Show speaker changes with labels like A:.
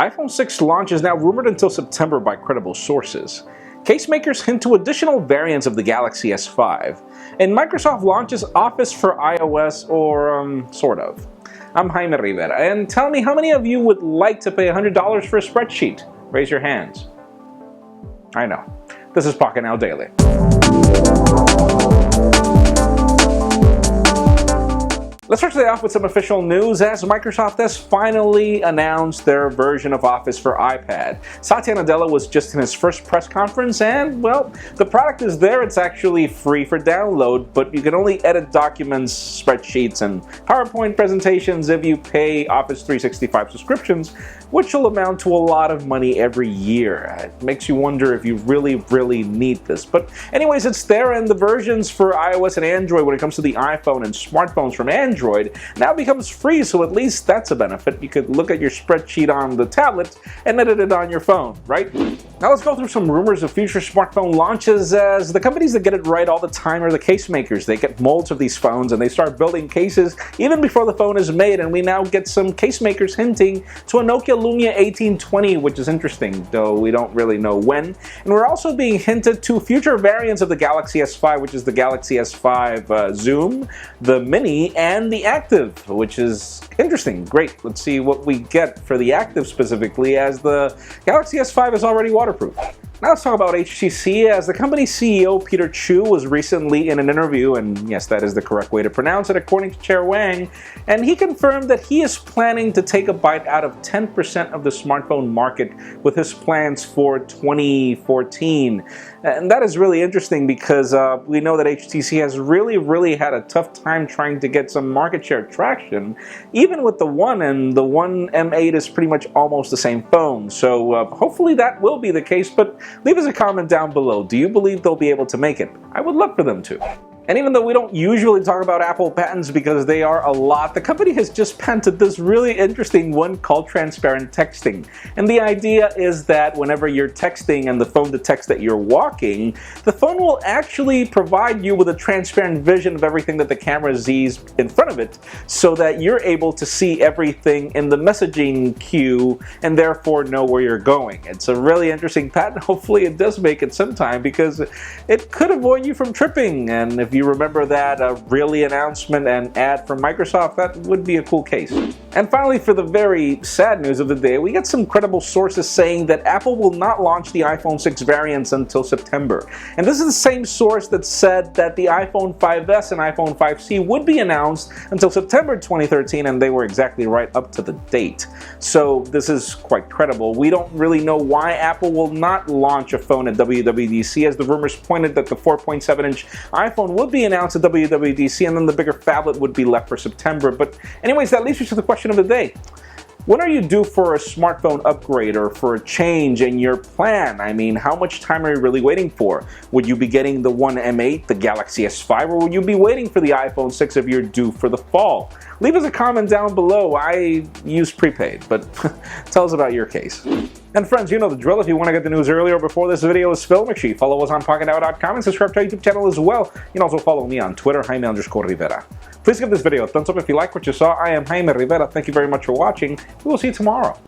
A: iPhone 6 launch is now rumored until September by credible sources. Case makers hint to additional variants of the Galaxy S5. And Microsoft launches Office for iOS, or sort of. I'm Jaime Rivera, and tell me how many of you would like to pay $100 for a spreadsheet? Raise your hands. I know. This is Pocketnow Daily. Let's start today off with some official news, as Microsoft has finally announced their version of Office for iPad. Satya Nadella was just in his first press conference, and, well, the product is there. It's actually free for download, but you can only edit documents, spreadsheets, and PowerPoint presentations if you pay Office 365 subscriptions, which will amount to a lot of money every year. It makes you wonder if you really need this. But anyways, it's there, and the versions for iOS and Android when it comes to the iPhone and smartphones from Android now becomes free, so at least that's a benefit. You could look at your spreadsheet on the tablet and edit it on your phone, right? Now let's go through some rumors of future smartphone launches, as the companies that get it right all the time are the case makers. They get molds of these phones and they start building cases even before the phone is made, and we now get some case makers hinting to a Nokia Lumia 1820, which is interesting, though we don't really know when. And we're also being hinted to future variants of the Galaxy S5, which is the Galaxy S5 Zoom, the Mini, and the Active, which is interesting. Great. Let's see what we get for the Active specifically, as the Galaxy S5 is already waterproof. Now let's talk about HTC, as the company's CEO Peter Chu was recently in an interview, and yes, that is the correct way to pronounce it according to Chair Wang, and he confirmed that he is planning to take a bite out of 10% of the smartphone market with his plans for 2014. And that is really interesting, because we know that HTC has really had a tough time trying to get some market share traction, even with the One, and the One M8 is pretty much almost the same phone. So hopefully that will be the case, but leave us a comment down below. Do you believe they'll be able to make it? I would love for them to. And even though we don't usually talk about Apple patents because they are a lot, the company has just patented this really interesting one called transparent texting. And the idea is that whenever you're texting and the phone detects that you're walking, the phone will actually provide you with a transparent vision of everything that the camera sees in front of it, so that you're able to see everything in the messaging queue and therefore know where you're going. It's a really interesting patent. Hopefully it does make it sometime, because it could avoid you from tripping. And if you remember that really announcement and ad from Microsoft, that would be a cool case. And finally, for the very sad news of the day, we get some credible sources saying that Apple will not launch the iPhone 6 variants until September. And this is the same source that said that the iPhone 5S and iPhone 5C would be announced until September 2013, and they were exactly right up to the date. So this is quite credible. We don't really know why Apple will not launch a phone at WWDC, as the rumors pointed that the 4.7-inch iPhone would be announced at WWDC, and then the bigger phablet would be left for September. But anyways, that leads me to the question of the day. When are you due for a smartphone upgrade or for a change in your plan? I mean, how much time are you really waiting for? Would you be getting the One M8, the Galaxy S5, or would you be waiting for the iPhone 6 if you're due for the fall? Leave us a comment down below. I use prepaid, but tell us about your case. And friends, you know the drill. If you want to get the news earlier before this video is filmed, make sure you follow us on Pocketnow.com and subscribe to our YouTube channel as well. You can also follow me on Twitter, Jaime_Rivera. Please give this video a thumbs up if you like what you saw. I am Jaime Rivera. Thank you very much for watching. We will see you tomorrow.